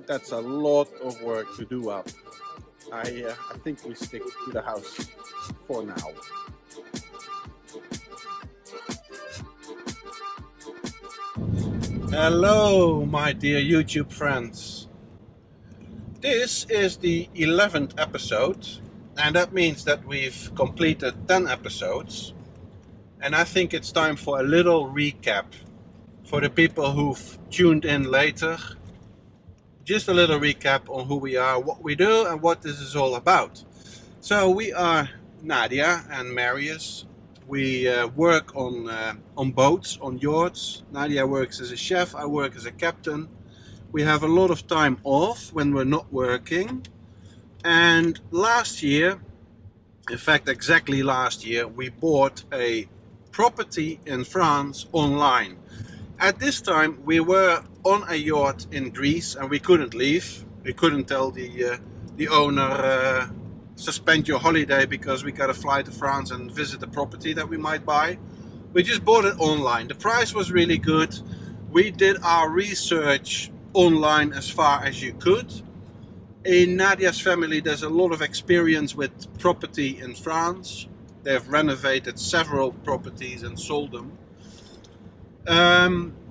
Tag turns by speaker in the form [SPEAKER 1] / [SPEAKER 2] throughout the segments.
[SPEAKER 1] That's a lot of work to do up. I think we stick to the house for now. Hello, my dear YouTube friends. This is the 11th episode, and that means that we've completed 10 episodes. And I think it's time for a little recap for the people who've tuned in later. Just a little recap on who we are, what we do, and what this is all about. So we are Nadia and Marius. We work on boats, on yachts. Nadia works as a chef, I work as a captain. We have a lot of time off when we're not working. And last year, in fact exactly last year, we bought a property in France online. At this time we were on a yacht in Greece and we couldn't leave. We couldn't tell the owner suspend your holiday because we got to fly to France and visit the property that we might buy. We just bought it online. The price was really good. We did our research online as far as you could. In Nadia's family there's a lot of experience with property in France. They've renovated several properties and sold them.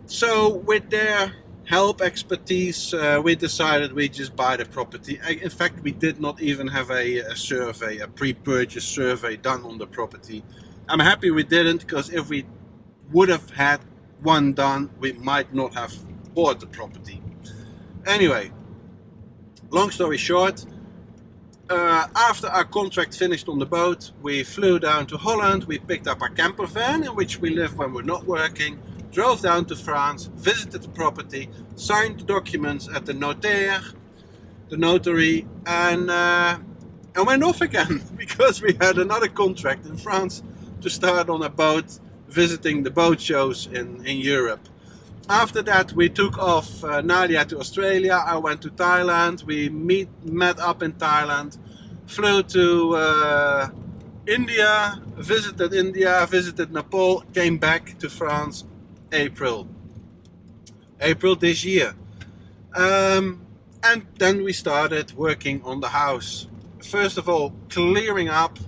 [SPEAKER 1] So with their help, expertise, we decided we'd just buy the property. In fact, we did not even have a survey, a pre-purchase survey done on the property. I'm happy we didn't, because if we would have had one done, we might not have bought the property. Anyway, long story short, after our contract finished on the boat, we flew down to Holland. We picked up our camper van in which we live when we're not working, drove down to France, visited the property, signed the documents at the notaire, the notary, and went off again because we had another contract in France to start on a boat visiting the boat shows in Europe. After that we took off, Nadia to Australia, I went to Thailand, we met up in Thailand, flew to India, visited Nepal, came back to France April this year. And then we started working on the house. First of all, clearing up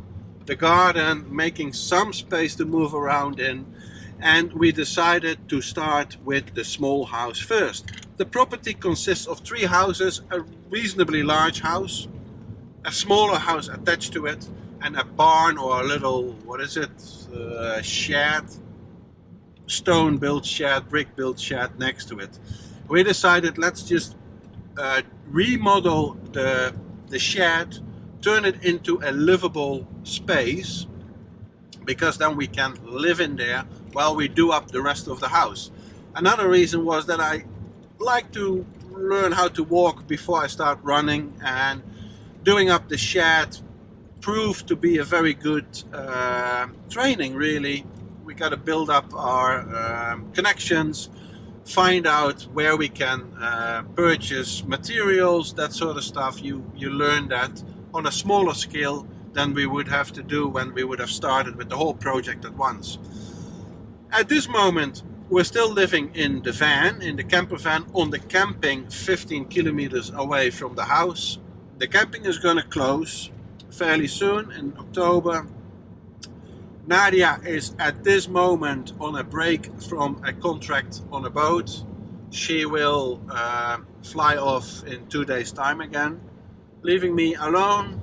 [SPEAKER 1] the garden, making some space to move around in. And we decided to start with the small house first. The property consists of 3 houses, a reasonably large house, a smaller house attached to it, and a barn or a little, shed, stone-built shed, brick-built shed next to it. We decided let's just remodel the shed, turn it into a livable space, because then we can live in there while we do up the rest of the house. Another reason was that I like to learn how to walk before I start running, and doing up the shed proved to be a very good training, really. We got to build up our connections, find out where we can purchase materials, that sort of stuff. You learn that on a smaller scale than we would have to do when we would have started with the whole project at once. At this moment we're still living in the van, in the camper van, on the camping 15 kilometers away from the house. The camping is going to close fairly soon in October. Nadia is at this moment on a break from a contract on a boat. She will fly off in 2 days time again, leaving me alone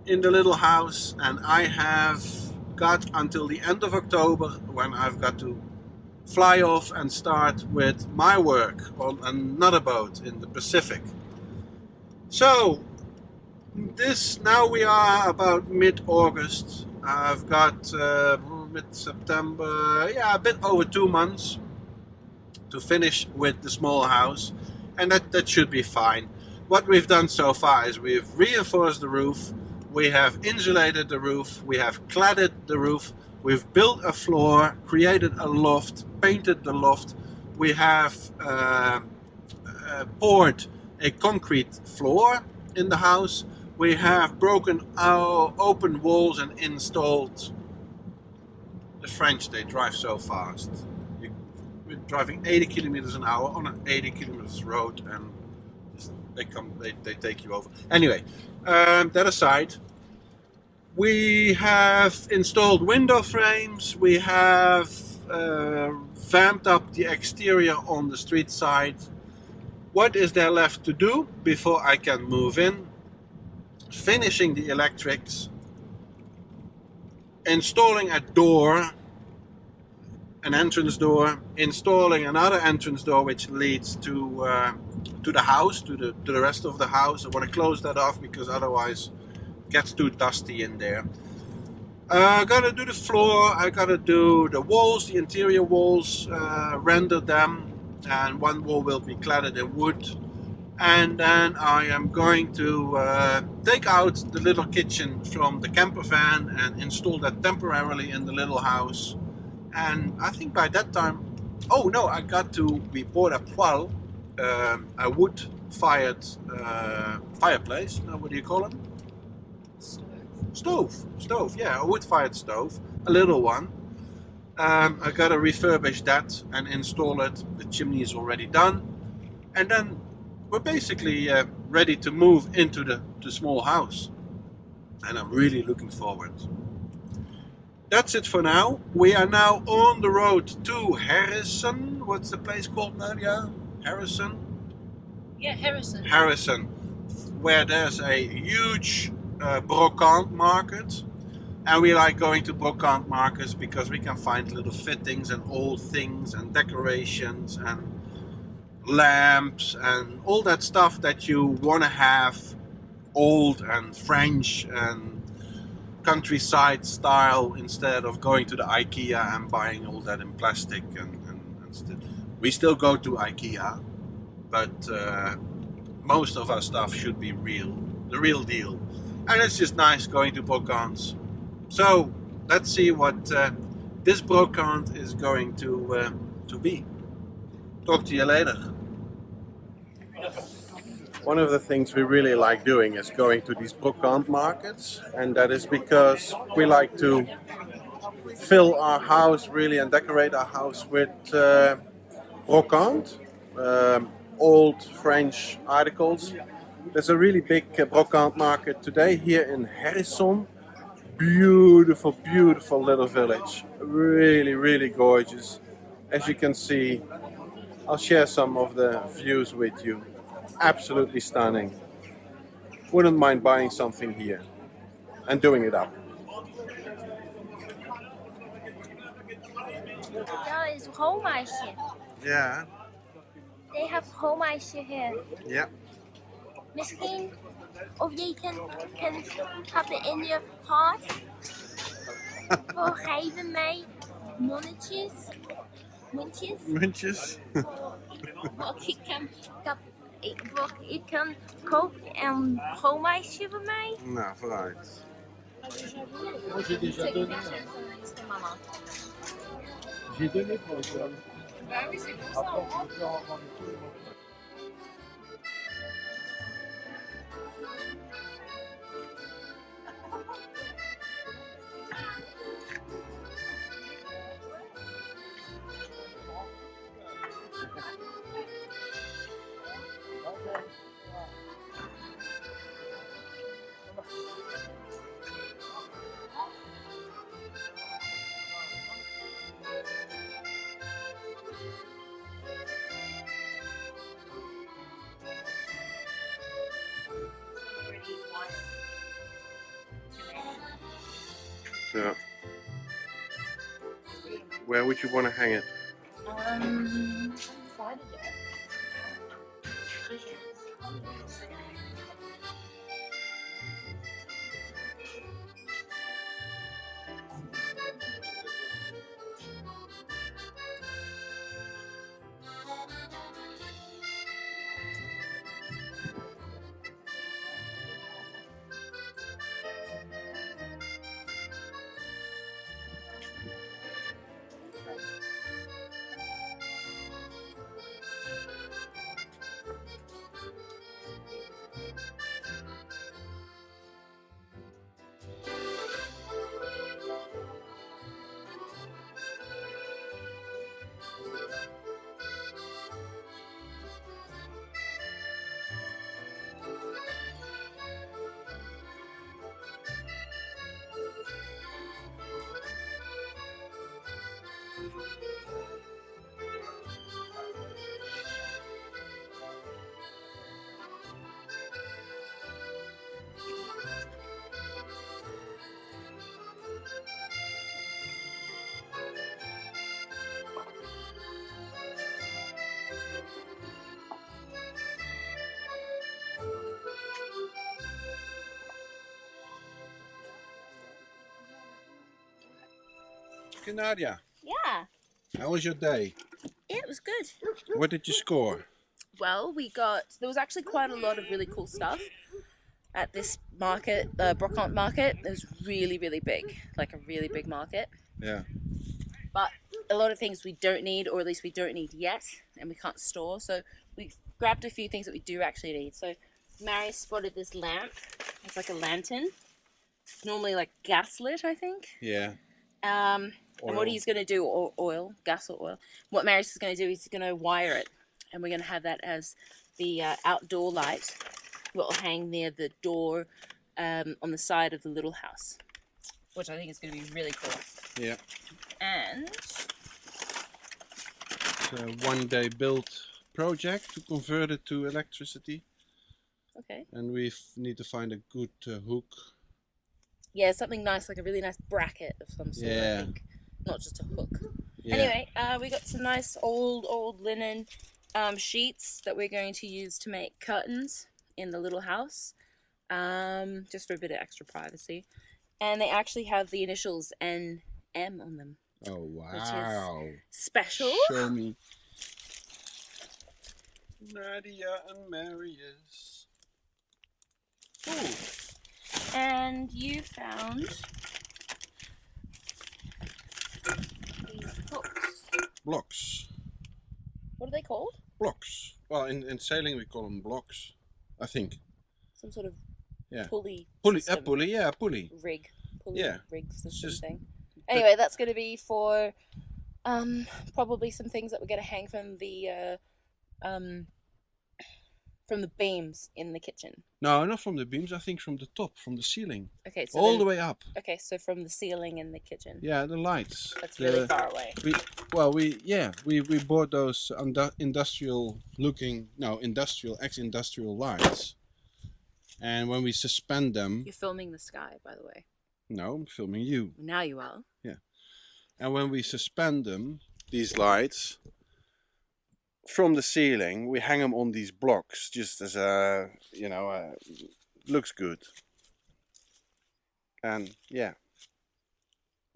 [SPEAKER 1] in the little house, and I have got until the end of October when I've got to fly off and start with my work on another boat in the Pacific. So now we are about mid-August. I've got mid-September, a bit over 2 months to finish with the small house, and that should be fine. What we've done so far is we've reinforced the roof, we have insulated the roof, we have cladded the roof, we've built a floor, created a loft, painted the loft, we have poured a concrete floor in the house, we have broken our open walls and installed the French, they drive so fast. we're driving 80 kilometers an hour on an 80 kilometers road, and they take you over. Anyway, that aside, we have installed window frames. We have vamped up the exterior on the street side. What is there left to do before I can move in? Finishing the electrics, installing a door, an entrance door, installing another entrance door which leads to the house, to the rest of the house. I want to close that off because otherwise it gets too dusty in there. I gotta do the floor, I gotta do the walls, the interior walls, render them, and one wall will be cladded in wood. And then I am going to take out the little kitchen from the camper van and install that temporarily in the little house. And I think by that time, oh no, we bought a poêle, a wood-fired fireplace. What do you call it? Stove, yeah, a wood-fired stove, a little one. I gotta refurbish that and install it. The chimney is already done, and then we're basically ready to move into the small house, and I'm really looking forward. That's it for now. We are now on the road to Harrison. What's the place called, Nadia? Harrison?
[SPEAKER 2] Yeah, Harrison.
[SPEAKER 1] Harrison, where there's a huge Brokant market. And we like going to Brokant markets because we can find little fittings and old things and decorations and lamps and all that stuff that you want to have old and French and countryside style, instead of going to the IKEA and buying all that in plastic and we still go to IKEA, but most of our stuff should be the real deal, and it's just nice going to Brokant. So let's see what this Brokant is going to be. Talk to you later. One of the things we really like doing is going to these Brokant markets, and that is because we like to fill our house really and decorate our house with Brokant, old French articles. There's a really big Brokant market today here in Harrison. Beautiful, beautiful little village. Really, really gorgeous. As you can see, I'll share some of the views with you. Absolutely stunning. Wouldn't mind buying something here and doing it up.
[SPEAKER 2] There is homeownership.
[SPEAKER 1] Yeah.
[SPEAKER 2] They have homeownership here.
[SPEAKER 1] Yeah.
[SPEAKER 2] Misschien of jij kan hebben in je hart. Geven mij muntjes. Ik kan koken en homeownership voor mij.
[SPEAKER 1] Nou, vooruit.
[SPEAKER 2] Mama.
[SPEAKER 3] J'ai donné pour le club.
[SPEAKER 2] Bah oui, c'est pour ça.
[SPEAKER 1] Yeah. Where would you want to hang it? Okay, Nadia,
[SPEAKER 2] Yeah.
[SPEAKER 1] how was your day?
[SPEAKER 2] It was good.
[SPEAKER 1] What did you score?
[SPEAKER 2] Well, there was actually quite a lot of really cool stuff at this market, Brokant market. It was really, really big, like a really big market.
[SPEAKER 1] Yeah.
[SPEAKER 2] But a lot of things we don't need, or at least we don't need yet, and we can't store. So we grabbed a few things that we do actually need. So Mary spotted this lamp. It's like a lantern. It's normally like gaslit, I think.
[SPEAKER 1] Yeah.
[SPEAKER 2] And what
[SPEAKER 1] Oil.
[SPEAKER 2] he's going to do, or oil, gas or oil, what Marius is going to do is he's going to wire it. And we're going to have that as the outdoor light. What will hang near the door on the side of the little house. Which I think is going to be really cool.
[SPEAKER 1] Yeah.
[SPEAKER 2] And
[SPEAKER 1] It's a one-day build project to convert it to electricity.
[SPEAKER 2] okay.
[SPEAKER 1] And we need to find a good hook.
[SPEAKER 2] Yeah, something nice, like a really nice bracket of some sort,
[SPEAKER 1] Yeah.
[SPEAKER 2] I think. Not just a hook.
[SPEAKER 1] Yeah.
[SPEAKER 2] Anyway, we got some nice old linen sheets that we're going to use to make curtains in the little house. Just for a bit of extra privacy. And they actually have the initials NM on them.
[SPEAKER 1] Oh wow.
[SPEAKER 2] Special.
[SPEAKER 1] Show me. Nadia and Marius. Ooh.
[SPEAKER 2] And you found these hooks.
[SPEAKER 1] Blocks.
[SPEAKER 2] What are they called?
[SPEAKER 1] Blocks. Well, in sailing we call them blocks, I think.
[SPEAKER 2] Some sort of
[SPEAKER 1] Yeah.
[SPEAKER 2] pulley.
[SPEAKER 1] Pulley, a
[SPEAKER 2] system.
[SPEAKER 1] pulley, yeah, a pulley.
[SPEAKER 2] Rig. Pulley
[SPEAKER 1] Yeah.
[SPEAKER 2] rig system
[SPEAKER 1] just-
[SPEAKER 2] thing. Anyway, that's going to be for probably some things that we're going to hang from the beams in the kitchen.
[SPEAKER 1] No, not from the beams. I think from the top, from the ceiling,
[SPEAKER 2] Okay, so
[SPEAKER 1] all the way up.
[SPEAKER 2] Okay, so from the ceiling in the kitchen.
[SPEAKER 1] Yeah, the lights.
[SPEAKER 2] That's really far away.
[SPEAKER 1] We bought those industrial ex-industrial lights, and when we suspend them,
[SPEAKER 2] You're filming the sky, by the way.
[SPEAKER 1] no, I'm filming you.
[SPEAKER 2] Now you are.
[SPEAKER 1] And when we suspend them, these lights, from the ceiling, we hang them on these blocks, just as a, looks good. And yeah,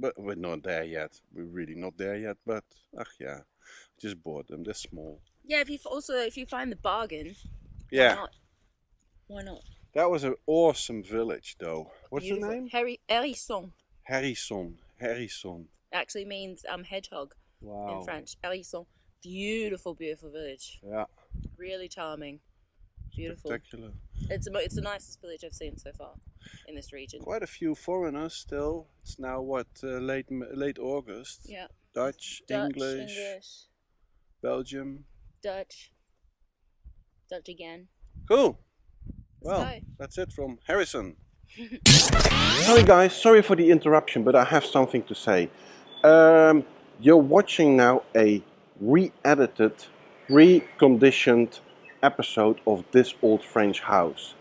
[SPEAKER 1] but we're not there yet. We're really not there yet. But yeah, just bought them. They're small.
[SPEAKER 2] Yeah, if you find the bargain,
[SPEAKER 1] Yeah,
[SPEAKER 2] why not?
[SPEAKER 1] that was an awesome village, though. What's
[SPEAKER 2] Beautiful.
[SPEAKER 1] the name?
[SPEAKER 2] Hérisson
[SPEAKER 1] Harrison.
[SPEAKER 2] actually means hedgehog
[SPEAKER 1] Wow.
[SPEAKER 2] in French. Hérisson. Beautiful, beautiful village.
[SPEAKER 1] Yeah.
[SPEAKER 2] Really charming. Beautiful.
[SPEAKER 1] Spectacular.
[SPEAKER 2] It's the nicest village I've seen so far in this region.
[SPEAKER 1] Quite a few foreigners still. It's now what, late August.
[SPEAKER 2] Yeah.
[SPEAKER 1] Dutch, English, Belgium.
[SPEAKER 2] Dutch again.
[SPEAKER 1] Cool.
[SPEAKER 2] Let's
[SPEAKER 1] Well,
[SPEAKER 2] go.
[SPEAKER 1] that's it from Harrison. Sorry guys, sorry for the interruption, but I have something to say. You're watching now a re-edited, reconditioned episode of This Old French House.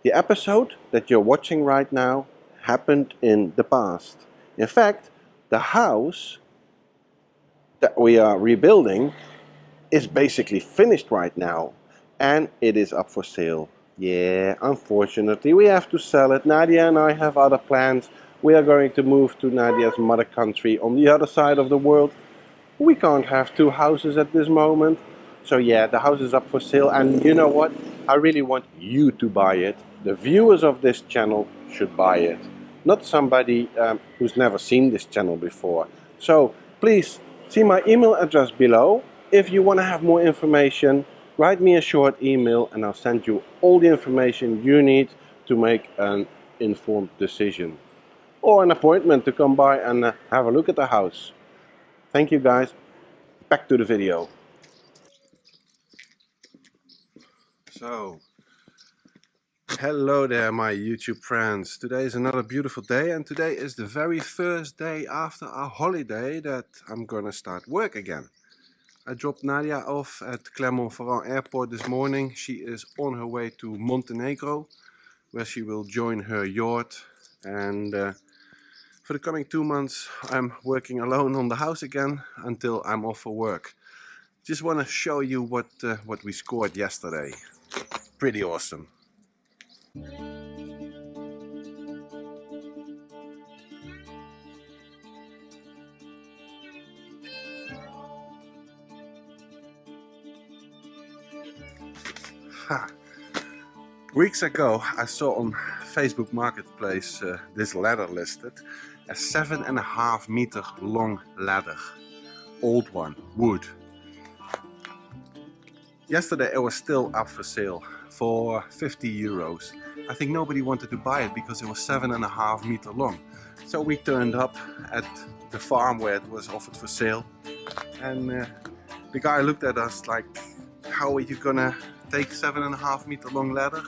[SPEAKER 1] The episode that you're watching right now happened in the past. In fact, the house that we are rebuilding is basically finished right now, and it is up for sale. Yeah, unfortunately we have to sell it. Nadia and I have other plans. We are going to move to Nadia's mother country on the other side of the world. We can't have two houses at this moment. So yeah, the house is up for sale, and you know what? I really want you to buy it. The viewers of this channel should buy it. Not somebody who's never seen this channel before. So please see my email address below. If you want to have more information, write me a short email and I'll send you all the information you need to make an informed decision. Or an appointment to come by and have a look at the house. Thank you guys. Back to the video. So, hello there my YouTube friends. Today is another beautiful day, and today is the very first day after our holiday that I'm gonna start work again. I dropped Nadia off at Clermont-Ferrand airport this morning. She is on her way to Montenegro, where she will join her yacht, and for the coming 2 months I'm working alone on the house again until I'm off for work. Just want to show you what we scored yesterday. Pretty awesome. Ha. Weeks ago I saw on Facebook Marketplace this ladder listed. A 7.5 meter long ladder. Old one, wood. Yesterday it was still up for sale for 50 euros. I think nobody wanted to buy it because it was 7.5 meter long. So we turned up at the farm where it was offered for sale. And the guy looked at us like, how are you gonna take 7.5 meter long ladder?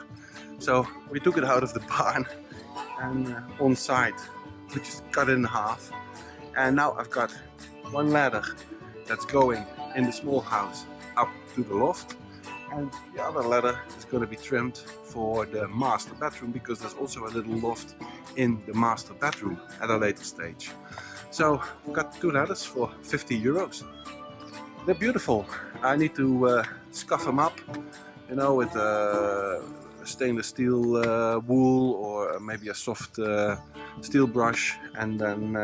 [SPEAKER 1] So we took it out of the barn and on site we just cut it in half. And now I've got one ladder that's going in the small house up to the loft, and the other ladder is going to be trimmed for the master bedroom, because there's also a little loft in the master bedroom at a later stage. So I've got two ladders for 50 euros. They're beautiful. I need to scuff them up, you know, with stainless steel wool or maybe a soft steel brush, and then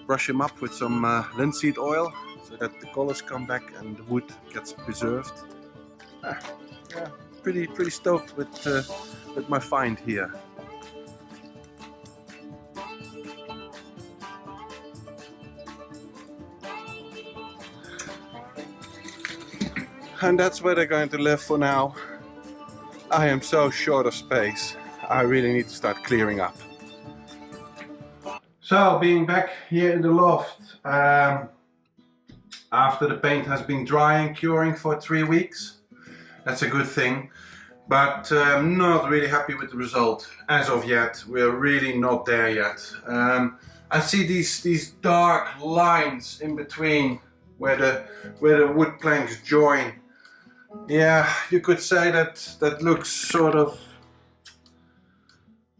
[SPEAKER 1] brush them up with some linseed oil so that the colors come back and the wood gets preserved. Yeah, pretty stoked with my find here. And that's where they're going to live for now. I am so short of space. I really need to start clearing up. So, being back here in the loft, after the paint has been drying, curing for 3 weeks. That's a good thing, but I'm not really happy with the result as of yet. We're really not there yet. I see these dark lines in between where the wood planks join. Yeah, you could say that looks sort of,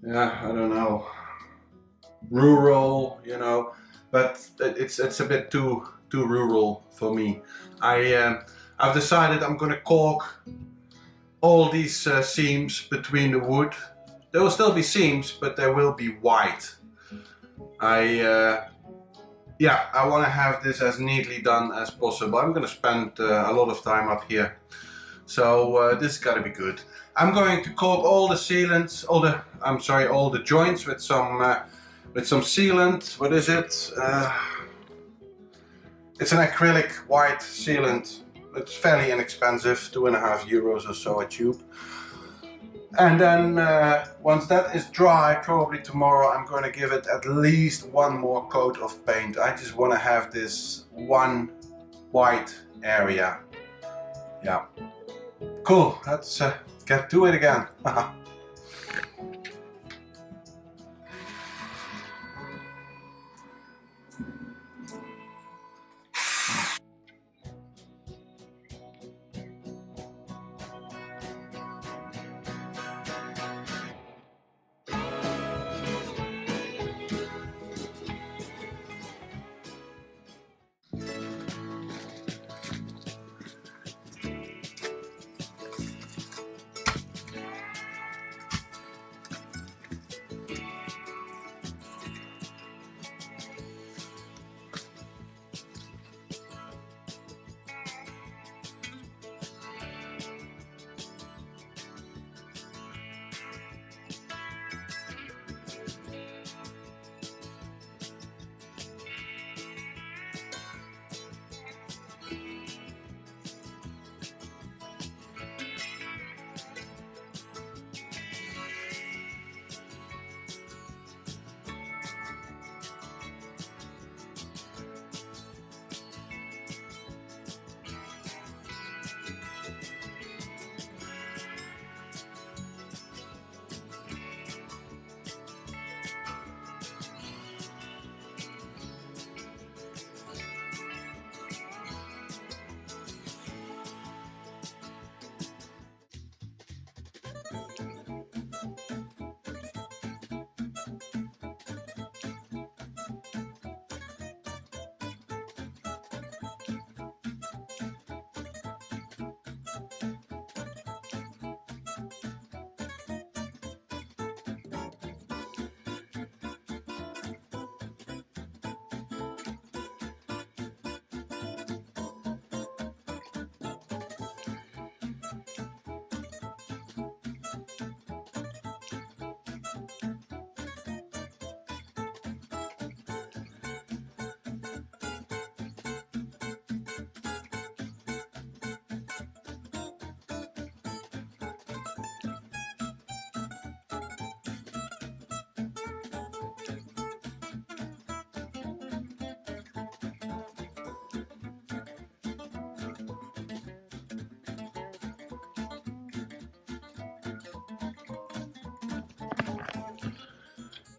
[SPEAKER 1] yeah, I don't know, rural, you know, but it's a bit too rural for me. I've decided I'm gonna caulk all these seams between the wood. There will still be seams, but they will be white. Yeah, I want to have this as neatly done as possible. I'm going to spend a lot of time up here, so this is got to be good. I'm going to caulk all the sealants, all the joints with some sealant. What is it? It's an acrylic white sealant. It's fairly inexpensive, 2.5 euros or so a tube. And then once that is dry, probably tomorrow, I'm going to give it at least one more coat of paint. I just want to have this one white area. Yeah. Cool, let's get to it again.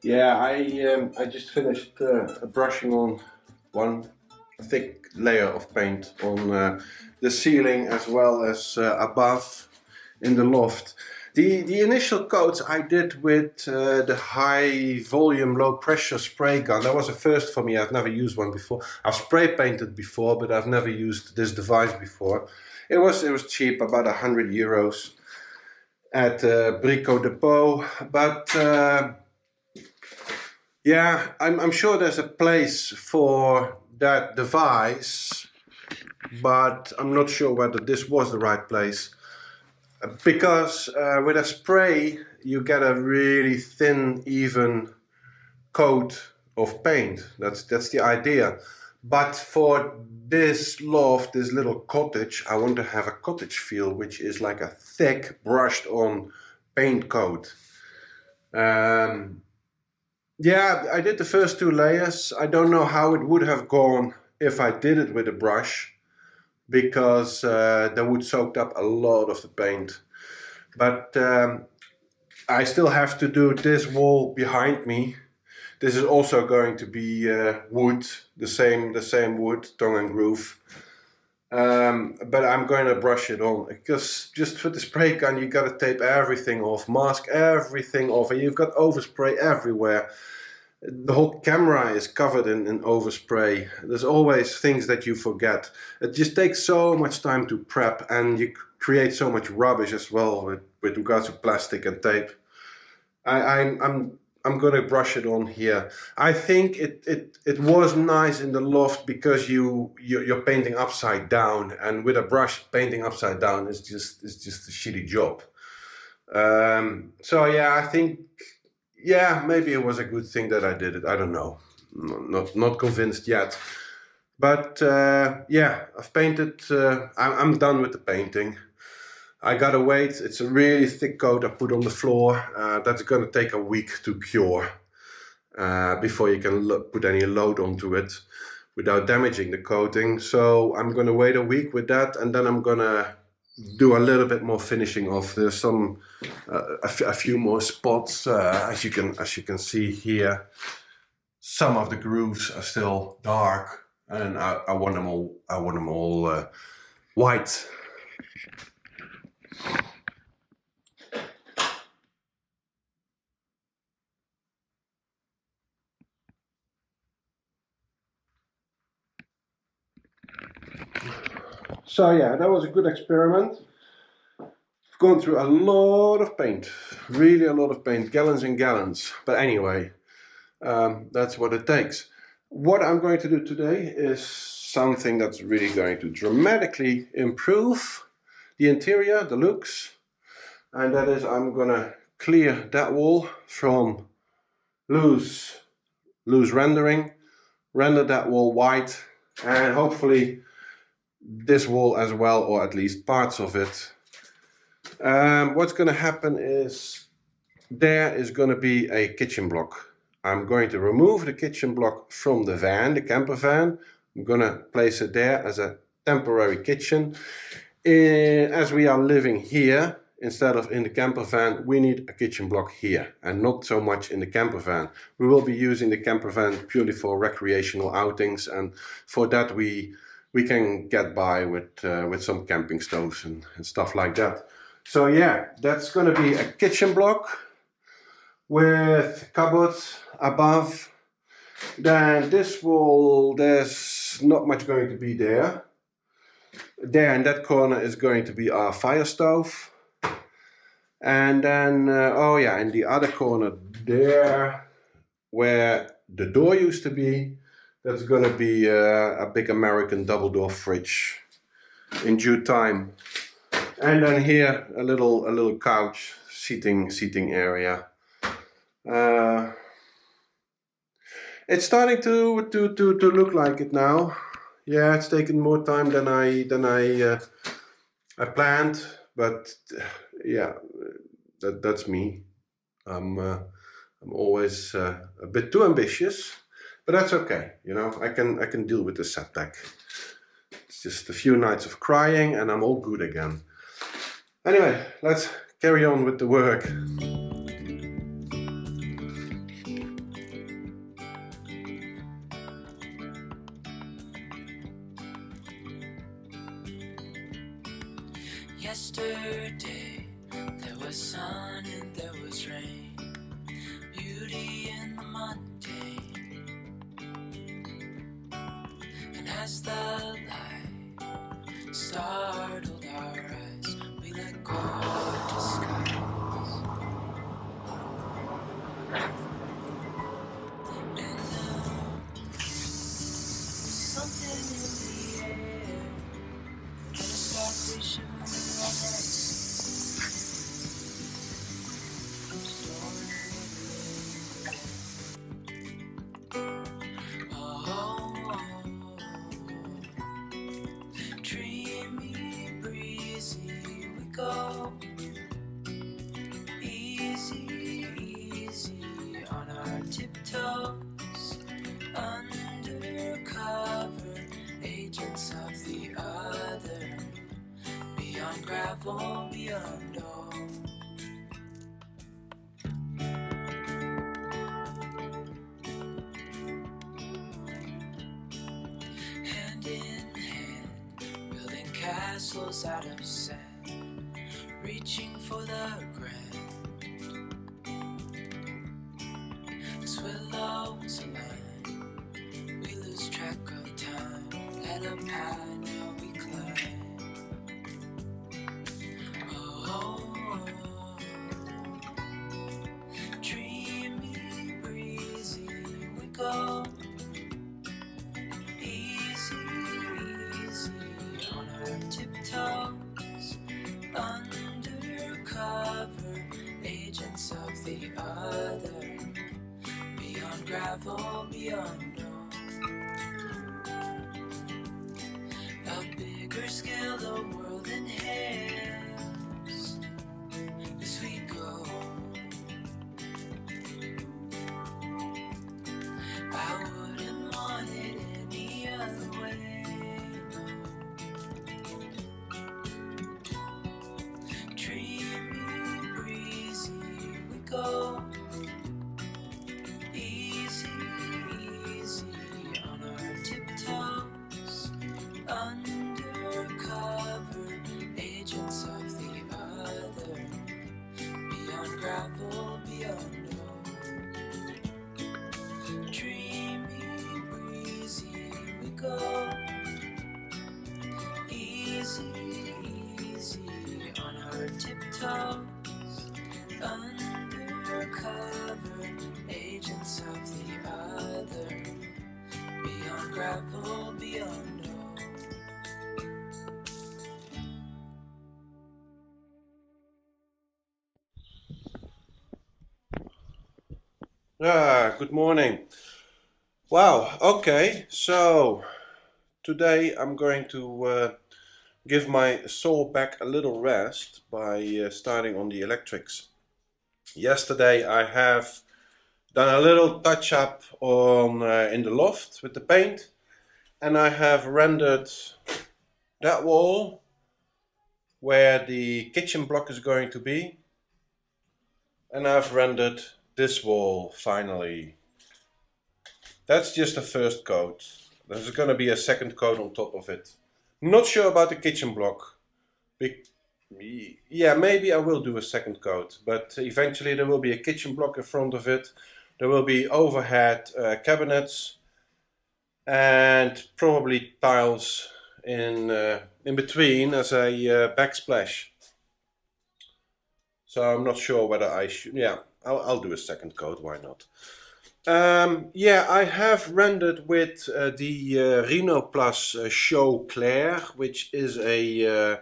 [SPEAKER 1] Yeah, I just finished brushing on one thick layer of paint on the ceiling as well as above in the loft. The initial coats I did with the high volume low pressure spray gun. That was a first for me. I've never used one before. I've spray painted before, but I've never used this device before. It was cheap, about €100 at Brico Depot, but yeah, I'm sure there's a place for that device, but I'm not sure whether this was the right place. Because with a spray you get a really thin, even coat of paint. That's the idea. But for this loft, this little cottage, I want to have a cottage feel, which is like a thick, brushed on paint coat. Yeah, I did the first 2 layers. I don't know how it would have gone if I did it with a brush, because that would soak up a lot of the paint. But I still have to do this wall behind me. This is also going to be wood, the same wood, tongue and groove. But I'm going to brush it on, because just for the spray gun you got to tape everything off, mask everything off, and you've got overspray everywhere. The whole camera is covered in overspray. There's always things that you forget. It just takes so much time to prep, and you create so much rubbish as well with regards to plastic and tape. I'm gonna brush it on here. I think it was nice in the loft because you're painting upside down, and with a brush painting upside down is just a shitty job. So yeah, I think, yeah, maybe it was a good thing that I did it. I don't know. Not convinced yet. But yeah, I've painted. I'm done with the painting. I gotta wait. It's a really thick coat I put on the floor. That's gonna take a week to cure before you can put any load onto it without damaging the coating. So I'm gonna wait a week with that, and then I'm gonna do a little bit more finishing off. There's some a few more spots, as you can see here. Some of the grooves are still dark, and I want them all white. So yeah, that was a good experiment. I've gone through a lot of paint, really a lot of paint, gallons and gallons. But anyway, that's what it takes. What I'm going to do today is something that's really going to dramatically improve the interior, the looks. And that is, I'm gonna clear that wall from loose rendering, render that wall white, and hopefully this wall as well, or at least parts of it. What's going to happen is there is going to be a kitchen block. I'm going to remove the kitchen block from the van, the camper van. I'm going to place it there as a temporary kitchen. As we are living here, instead of in the camper van, we need a kitchen block here, and not so much in the camper van. We will be using the camper van purely for recreational outings, and for that we can get by with some camping stoves and stuff like that. So yeah, that's going to be a kitchen block with cupboards above. Then this wall, there's not much going to be there. There in that corner is going to be our fire stove. And then, oh yeah, in the other corner there, where the door used to be, that's going to be a big American double door fridge in due time. And then here a little couch seating area. It's starting to look like it now. Yeah, it's taken more time than I planned, but yeah, that's me. I'm always a bit too ambitious. But that's okay, you know, I can deal with the setback. It's just a few nights of crying and I'm all good again. Anyway, let's carry on with the work.
[SPEAKER 4] Yesterday there was sun and there was rain, beauty in the mundane. And as the light startled our eyes, we let go of disguise. And now something in the air, and a sparkly shimmering like ecstasy. Dreamy, breezy, we go easy, easy on our tiptoes, undercover agents of the other, beyond gravel, beyond all. Hand in hand, building castles out of sand, reaching for the grand. As willows align, we lose track of time. Let up high, now we climb. Oh, dreamy, breezy, we go. Tiptoes, undercover agents of the other, beyond gravel, beyond all. A bigger scale the world inhales as we go. I wouldn't want it any other way. Go easy, easy on our tiptoes, undercover agents of the other, beyond gravel, beyond all. Dreamy, breezy, we go easy, easy on our tiptoes, undercover agents of the other, beyond gravel, beyond all.
[SPEAKER 1] Good morning. Wow, okay, so today I'm going to give my soul back a little rest by starting on the electrics. Yesterday I have done a little touch up on in the loft with the paint, and I have rendered that wall where the kitchen block is going to be, and I've rendered this wall finally. That's just the first coat. There's going to be a second coat on top of it. Not sure about the kitchen block. Yeah, maybe I will do a second coat, but eventually there will be a kitchen block in front of it. There will be overhead cabinets and probably tiles in between as a backsplash. So I'm not sure whether I should. Yeah, I'll do a second coat. Why not? Yeah, I have rendered with the Reno Plus Show Claire, which is a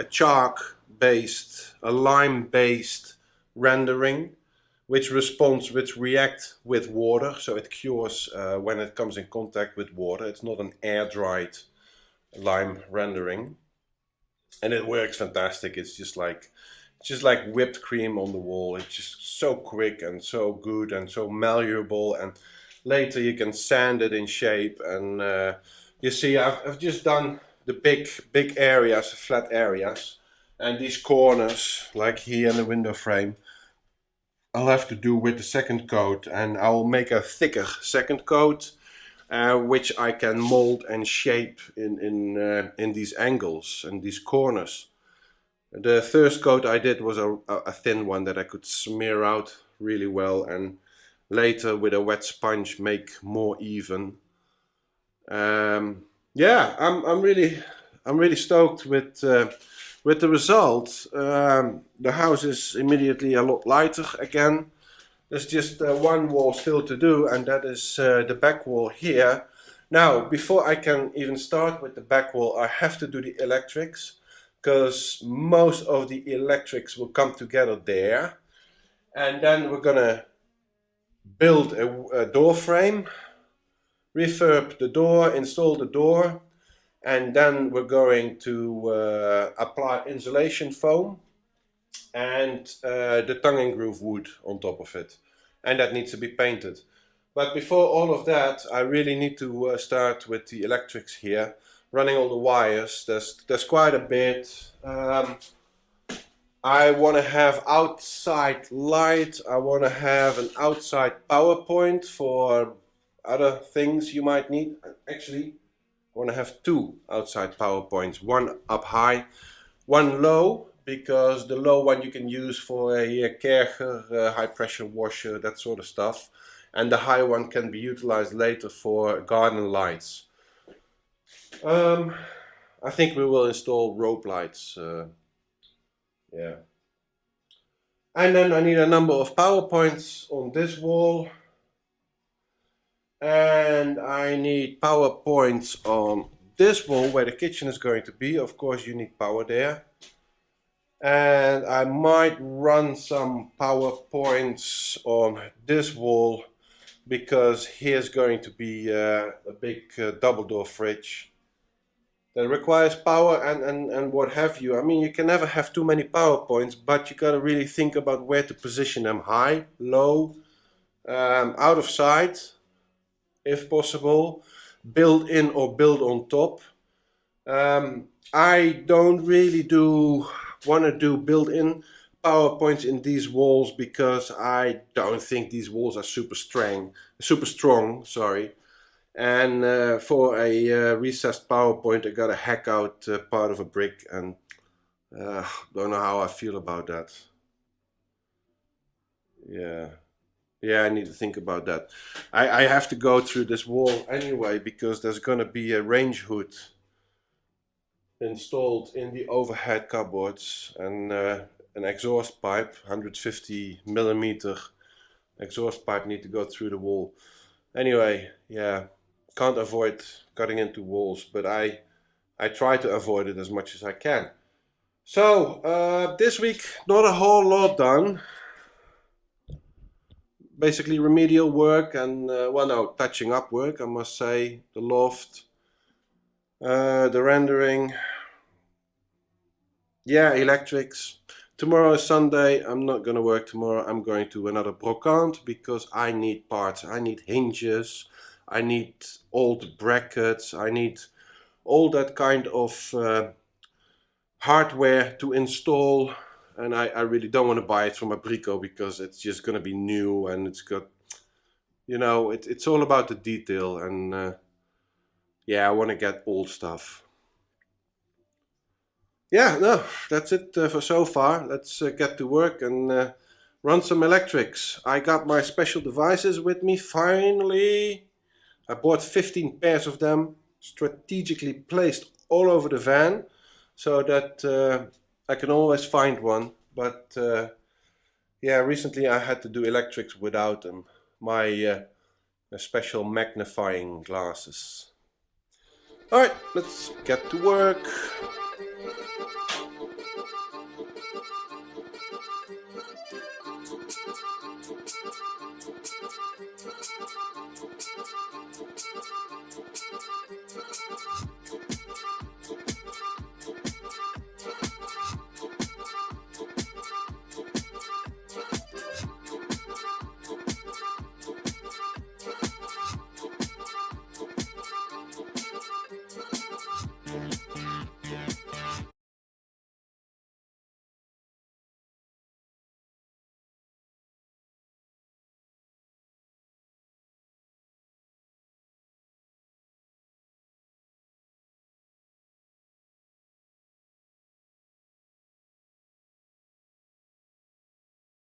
[SPEAKER 1] chalk based, a lime based rendering, which reacts with water, so it cures when it comes in contact with water. It's not an air dried lime rendering, and it works fantastic. It's just like whipped cream on the wall. It's just so quick and so good and so malleable, and later you can sand it in shape. And you see, I've just done the big areas, flat areas, and these corners, like here in the window frame, I'll have to do with the second coat, and I'll make a thicker second coat which I can mold and shape in these angles and these corners. The first coat I did was a thin one that I could smear out really well, and later with a wet sponge make more even. Yeah, I'm really stoked with the result. The house is immediately a lot lighter again. There's just one wall still to do, and that is the back wall here. Now, before I can even start with the back wall, I have to do the electrics, because most of the electrics will come together there. And then we're gonna build a door frame, refurb the door, install the door, and then we're going to apply insulation foam and the tongue and groove wood on top of it, and that needs to be painted. But before all of that, I really need to start with the electrics here, running all the wires. There's quite a bit. I want to have outside light. I want to have an outside power point for other things you might need. Actually, I want to have two outside power points, one up high, one low, because the low one you can use for a Kercher, high pressure washer, that sort of stuff, and the high one can be utilized later for garden lights. I think we will install rope lights, yeah. And then I need a number of power points on this wall, and I need power points on this wall where the kitchen is going to be. Of course you need power there. And I might run some power points on this wall, because here's going to be a big double door fridge that requires power and what have you. I mean, you can never have too many power points, but you gotta really think about where to position them: high, low, out of sight if possible, build in or build on top. I don't really want to do built-in power points in these walls, because I don't think these walls are super strong, sorry. And for a recessed power point, I gotta hack out part of a brick, and don't know how I feel about that. Yeah, I need to think about that. I have to go through this wall anyway, because there's gonna be a range hood installed in the overhead cupboards, and an exhaust pipe, 150mm exhaust pipe, need to go through the wall. Anyway, yeah, can't avoid cutting into walls, but I try to avoid it as much as I can. So this week, not a whole lot done. Basically remedial work and well, no, touching up work, I must say. The loft, the rendering, yeah, electrics. Tomorrow is Sunday. I'm not gonna work tomorrow. I'm going to another Brokant, because I need parts. I need hinges, I need old brackets, I need all that kind of hardware to install. And I really don't want to buy it from a Brico, because it's just gonna be new, and it's got, you know, it's all about the detail, and yeah, I want to get old stuff. Yeah, no, that's it for so far. Let's get to work and run some electrics. I got my special devices with me finally. I bought 15 pairs of them, strategically placed all over the van, so that I can always find one. But yeah, recently I had to do electrics without them. My special magnifying glasses. Alright, let's get to work.